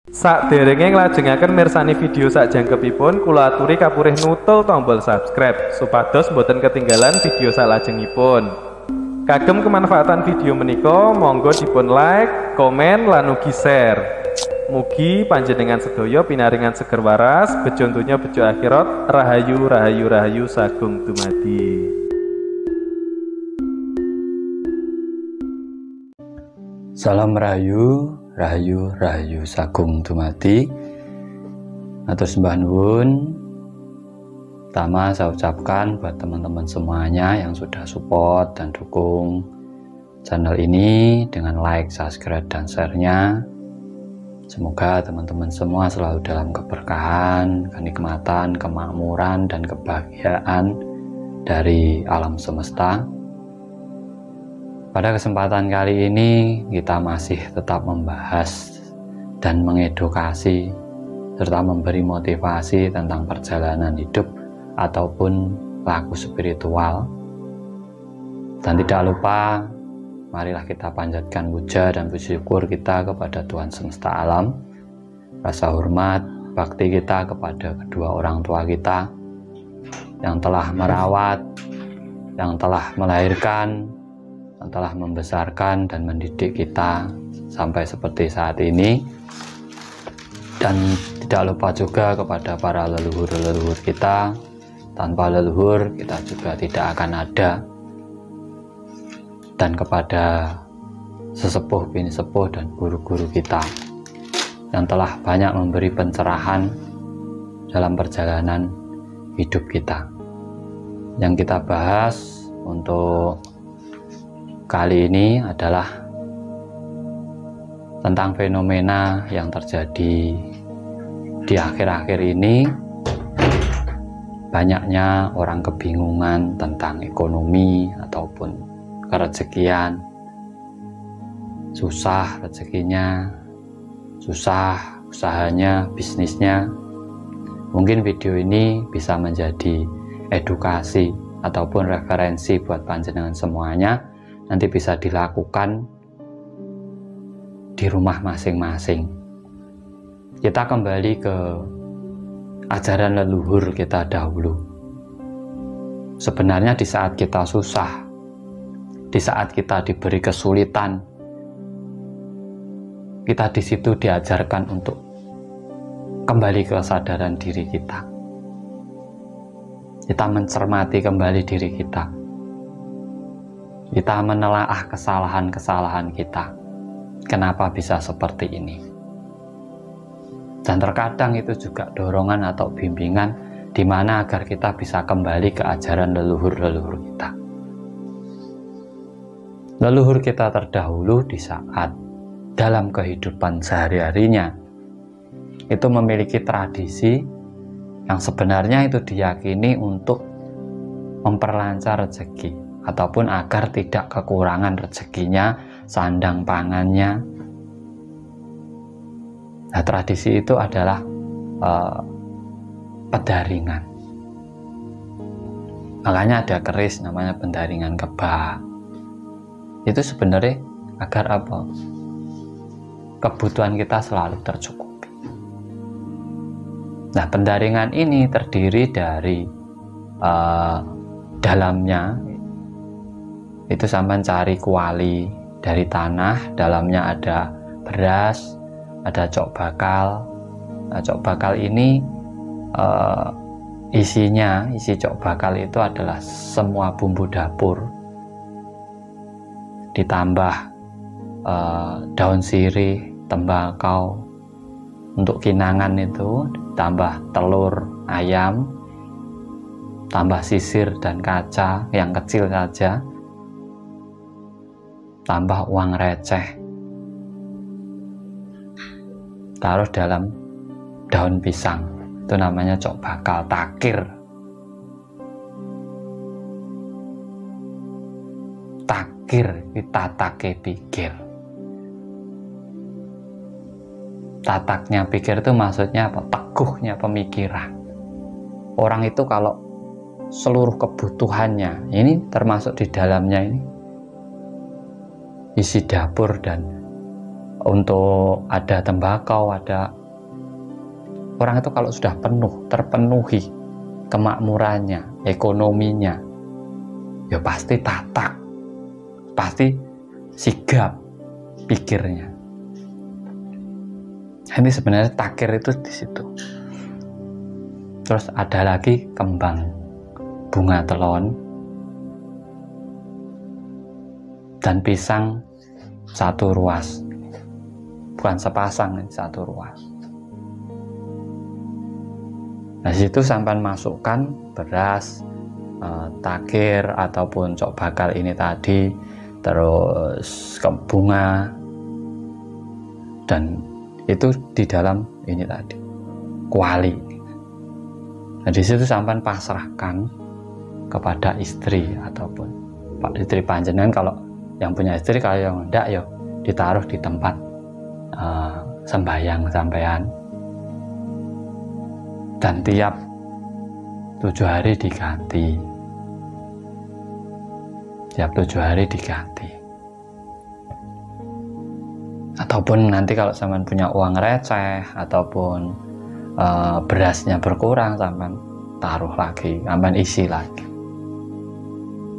Sakderenge nglajengaken mirsani video sakjangkepipun, kula aturi kapurih nutul tombol subscribe supados boten ketinggalan video salajengipun. Kagem kemanfaatan video menika, monggo dipun like, komen, lan ugi share. Mugi panjenengan sedaya pinaringan seger waras, bejo donya bejo akhirat, rahayu rahayu rahayu sagung dumadi. Salam rahayu, rahayu, rahayu sagung dumadi. Atur sembah nuwun. Pertama saya ucapkan buat teman-teman semuanya yang sudah support dan dukung channel ini dengan like, subscribe, dan share-nya. Semoga teman-teman semua selalu dalam keberkahan, kenikmatan, kemakmuran, dan kebahagiaan dari alam semesta. Pada kesempatan kali ini kita masih tetap membahas dan mengedukasi serta memberi motivasi tentang perjalanan hidup ataupun laku spiritual. Dan tidak lupa, marilah kita panjatkan puja dan puji syukur kita kepada Tuhan semesta alam. Rasa hormat, bakti kita kepada kedua orang tua kita yang telah merawat, yang telah melahirkan, yang telah membesarkan dan mendidik kita sampai seperti saat ini. Dan tidak lupa juga kepada para leluhur-leluhur kita. Tanpa leluhur kita juga tidak akan ada. Dan kepada sesepuh, bini sepuh, dan guru-guru kita yang telah banyak memberi pencerahan dalam perjalanan hidup kita. Yang kita bahas untuk kali ini adalah tentang fenomena yang terjadi di akhir-akhir ini. Banyaknya orang kebingungan tentang ekonomi ataupun kerezekian. Susah rezekinya, susah usahanya, bisnisnya. Mungkin video ini bisa menjadi edukasi ataupun referensi buat panjenengan semuanya. Nanti bisa dilakukan di rumah masing-masing. Kita kembali ke ajaran leluhur kita dahulu. Sebenarnya di saat kita susah, di saat kita diberi kesulitan, kita di situ diajarkan untuk kembali ke kesadaran diri kita. Kita mencermati kembali diri kita. Kita menelaah kesalahan-kesalahan kita. Kenapa bisa seperti ini? Dan terkadang itu juga dorongan atau bimbingan di mana agar kita bisa kembali ke ajaran leluhur-leluhur kita. Leluhur kita terdahulu di saat dalam kehidupan sehari-harinya itu memiliki tradisi yang sebenarnya itu diyakini untuk memperlancar rezeki ataupun agar tidak kekurangan rezekinya, sandang pangannya. Nah, tradisi itu adalah pendaringan. Makanya ada keris namanya pendaringan kebah. Itu sebenarnya agar apa? Kebutuhan kita selalu tercukupi. Nah, pendaringan ini terdiri dari dalamnya itu sampai cari kuali dari tanah, dalamnya ada beras, ada cok bakal. Nah, cok bakal ini isi cok bakal itu adalah semua bumbu dapur, ditambah daun sirih, tembakau untuk kinangan itu, tambah telur ayam, tambah sisir dan kaca yang kecil saja, tambah uang receh, taruh dalam daun pisang. Itu namanya cok bakal, takir. Takir ditatake pikir. Tataknya pikir itu maksudnya apa? Teguhnya pemikiran. Orang itu kalau seluruh kebutuhannya, ini termasuk di dalamnya ini, isi dapur dan untuk ada tembakau, ada orang itu kalau sudah terpenuhi kemakmurannya, ekonominya, ya pasti tatak, pasti sigap pikirnya. Ini sebenarnya takir itu di situ. Terus ada lagi kembang bunga telon dan pisang satu ruas, bukan sepasang, satu ruas. Nah, situ sampai masukkan beras, takir ataupun cok bakal ini tadi, terus bunga, dan itu di dalam ini tadi kuali. Nah, di situ sampai pasrahkan kepada istri ataupun istri panjenengan, kalau yang punya istri, kalau yang enggak ya ditaruh di tempat sembahyang sampean. Dan tiap 7 hari diganti. Tiap 7 hari diganti. Ataupun nanti kalau sampean punya uang receh ataupun berasnya berkurang, sampean taruh lagi, sampean isi lagi.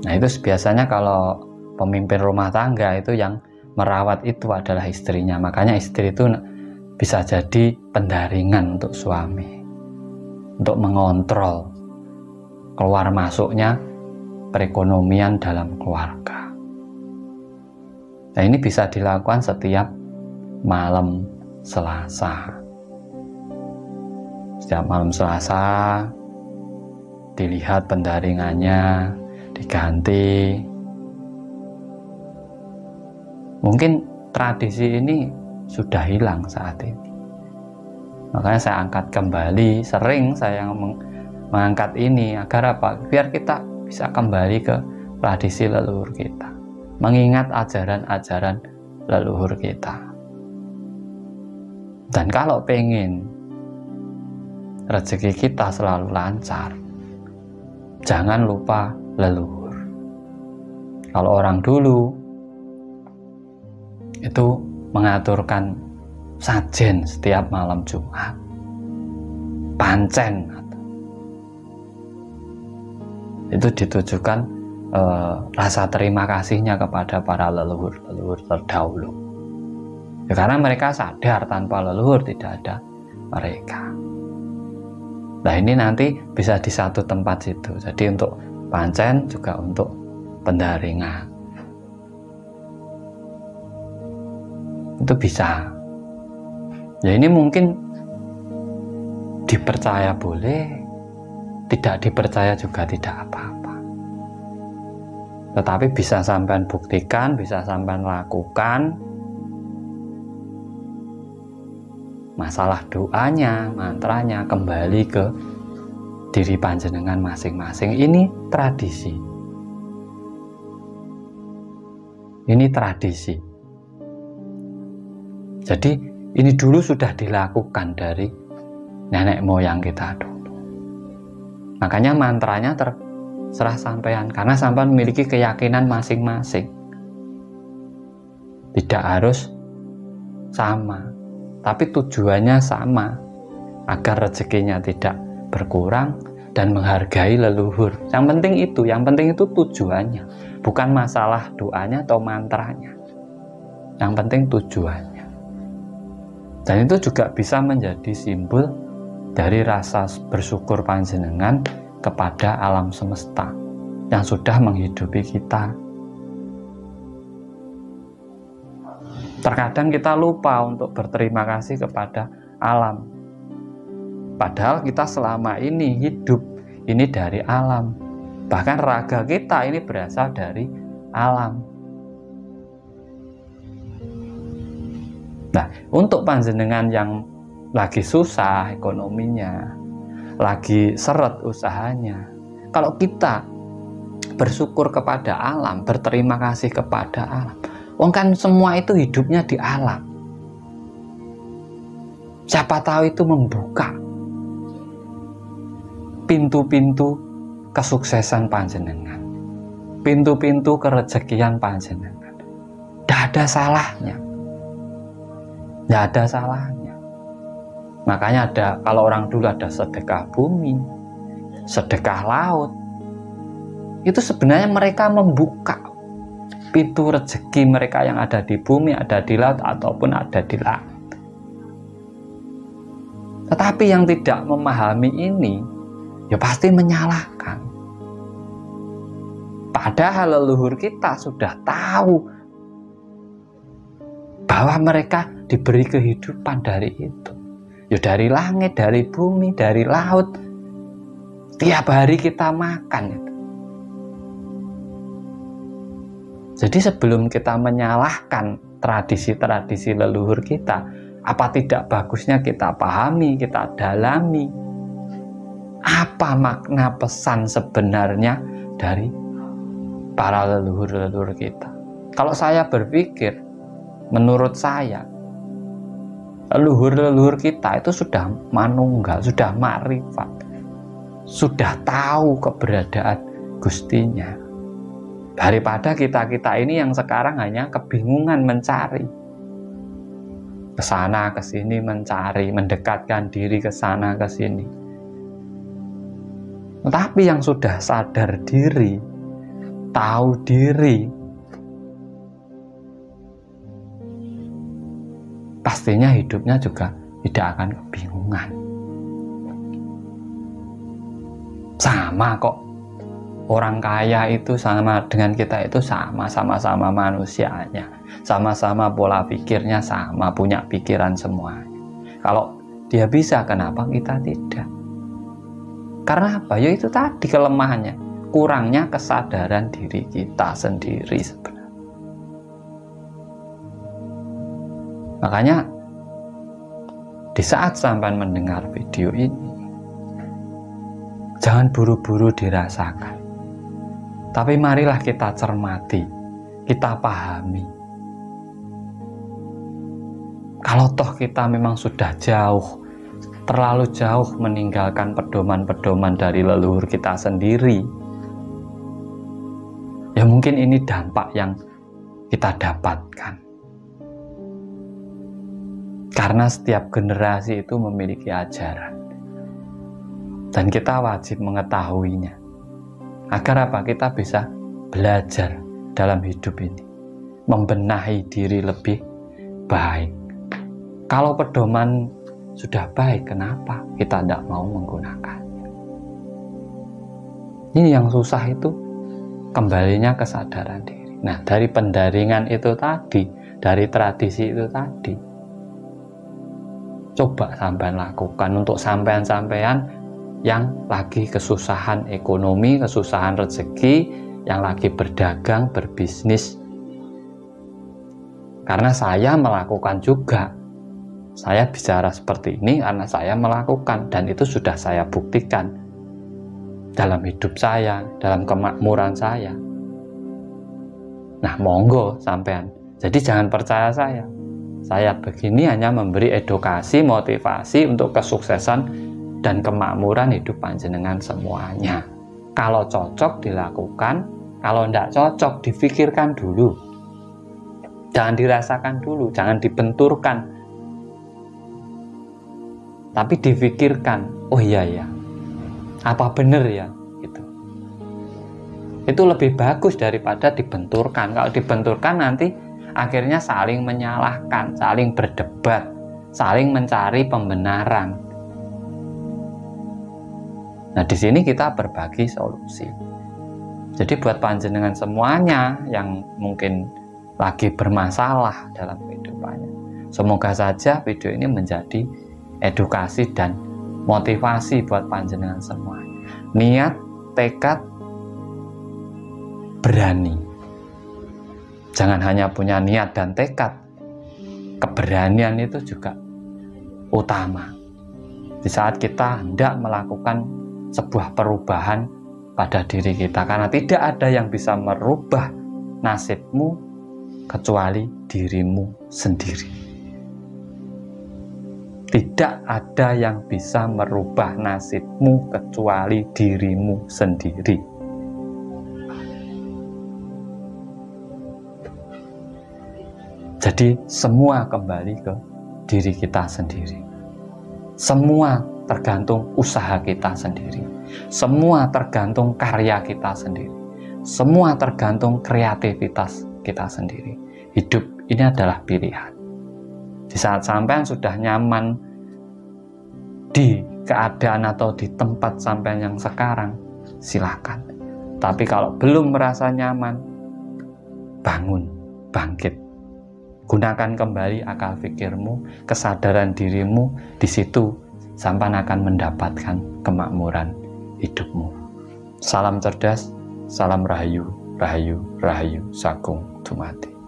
Nah, itu biasanya kalau pemimpin rumah tangga itu yang merawat itu adalah istrinya. Makanya istri itu bisa jadi pendaringan untuk suami, untuk mengontrol keluar masuknya perekonomian dalam keluarga. Nah, ini bisa dilakukan setiap malam Selasa. Setiap malam Selasa dilihat pendaringannya, diganti. Mungkin tradisi ini sudah hilang saat ini. Makanya saya angkat kembali, sering saya mengangkat ini agar apa? Biar kita bisa kembali ke tradisi leluhur kita, mengingat ajaran-ajaran leluhur kita. Dan kalau pengen rezeki kita selalu lancar, jangan lupa leluhur. Kalau orang dulu itu mengaturkan sajen setiap malam Jumat, pancen, itu ditujukan rasa terima kasihnya kepada para leluhur terdahulu. Ya, karena mereka sadar tanpa leluhur tidak ada mereka. Nah, ini nanti bisa di satu tempat situ. Jadi untuk pancen juga untuk pendaringan. Itu bisa. Ya, ini mungkin dipercaya boleh, tidak dipercaya juga tidak apa-apa. Tetapi bisa sampean buktikan, bisa sampean lakukan. Masalah doanya, mantranya kembali ke diri panjenengan masing-masing. Ini tradisi. Ini tradisi. Jadi ini dulu sudah dilakukan dari nenek moyang kita dulu. Makanya mantranya terserah sampean, karena sampean memiliki keyakinan masing-masing. Tidak harus sama, tapi tujuannya sama, agar rezekinya tidak berkurang dan menghargai leluhur. Yang penting itu tujuannya, bukan masalah doanya atau mantranya. Yang penting tujuannya. Dan itu juga bisa menjadi simbol dari rasa bersyukur panjenengan kepada alam semesta yang sudah menghidupi kita. Terkadang kita lupa untuk berterima kasih kepada alam. Padahal kita selama ini hidup ini dari alam. Bahkan raga kita ini berasal dari alam. Nah, untuk panjenengan yang lagi susah ekonominya, lagi seret usahanya, kalau kita bersyukur kepada alam, berterima kasih kepada alam, kan semua itu hidupnya di alam. Siapa tahu itu membuka pintu-pintu kesuksesan panjenengan, pintu-pintu kerezekian panjenengan. Tidak ada salahnya. Nggak ada salahnya. Makanya kalau orang dulu ada sedekah bumi, sedekah laut. Itu sebenarnya mereka membuka pintu rezeki mereka yang ada di bumi, ada di laut, ataupun ada di langit. Tetapi yang tidak memahami ini, ya pasti menyalahkan. Padahal leluhur kita sudah tahu bahwa mereka diberi kehidupan dari itu. Ya dari langit, dari bumi, dari laut. Tiap hari kita makan itu. Jadi sebelum kita menyalahkan tradisi-tradisi leluhur kita, apa tidak bagusnya kita pahami, kita dalami apa makna pesan sebenarnya dari para leluhur-leluhur kita. Kalau saya berpikir, menurut saya, leluhur-leluhur kita itu sudah manunggal, sudah makrifat, sudah tahu keberadaan Gustinya. Daripada kita-kita ini yang sekarang hanya kebingungan mencari. Kesana kesini mencari, mendekatkan diri kesana kesini. Tetapi yang sudah sadar diri, tahu diri, pastinya hidupnya juga tidak akan kebingungan. Sama kok. Orang kaya itu sama dengan kita itu sama-sama manusianya. Sama-sama pola pikirnya sama, punya pikiran semuanya. Kalau dia bisa, kenapa kita tidak? Karena apa? Ya itu tadi kelemahannya. Kurangnya kesadaran diri kita sendiri sebenarnya. Makanya di saat sampai mendengar video ini, jangan buru-buru dirasakan. Tapi marilah kita cermati, kita pahami. Kalau toh kita memang sudah jauh, terlalu jauh meninggalkan pedoman-pedoman dari leluhur kita sendiri, ya mungkin ini dampak yang kita dapatkan. Karena setiap generasi itu memiliki ajaran. Dan kita wajib mengetahuinya. Agar apa? Kita bisa belajar dalam hidup ini. Membenahi diri lebih baik. Kalau pedoman sudah baik, kenapa kita tidak mau menggunakannya? Ini yang susah itu, kembalinya kesadaran diri. Nah, dari pendaringan itu tadi, dari tradisi itu tadi, coba sampean lakukan untuk sampean-sampean yang lagi kesusahan ekonomi, kesusahan rezeki, yang lagi berdagang, berbisnis. Karena saya melakukan juga. Saya bicara seperti ini karena saya melakukan, dan itu sudah saya buktikan dalam hidup saya, dalam kemakmuran saya. Nah, monggo sampean. Jadi jangan percaya saya. Saya begini hanya memberi edukasi, motivasi untuk kesuksesan dan kemakmuran hidup panjenengan semuanya. Kalau cocok dilakukan, kalau tidak cocok difikirkan dulu. Jangan dirasakan dulu, jangan dibenturkan. Tapi difikirkan, oh iya ya, apa benar ya? Gitu. Itu lebih bagus daripada dibenturkan. Kalau dibenturkan nanti akhirnya saling menyalahkan, saling berdebat, saling mencari pembenaran. Nah, di sini kita berbagi solusi. Jadi buat panjenengan semuanya yang mungkin lagi bermasalah dalam kehidupannya, semoga saja video ini menjadi edukasi dan motivasi buat panjenengan semuanya. Niat, tekad, berani. Jangan hanya punya niat dan tekad, keberanian itu juga utama. Di saat kita hendak melakukan sebuah perubahan pada diri kita, karena tidak ada yang bisa merubah nasibmu kecuali dirimu sendiri. Tidak ada yang bisa merubah nasibmu kecuali dirimu sendiri. Jadi semua kembali ke diri kita sendiri. Semua tergantung usaha kita sendiri. Semua tergantung karya kita sendiri. Semua tergantung kreativitas kita sendiri. Hidup ini adalah pilihan. Di saat sampean sudah nyaman di keadaan atau di tempat sampean yang sekarang, silakan. Tapi kalau belum merasa nyaman, bangun, bangkit. Gunakan kembali akal pikirmu, kesadaran dirimu. Di situ sampean akan mendapatkan kemakmuran hidupmu. Salam cerdas, salam rahayu, rahayu, rahayu, sagung dumadi.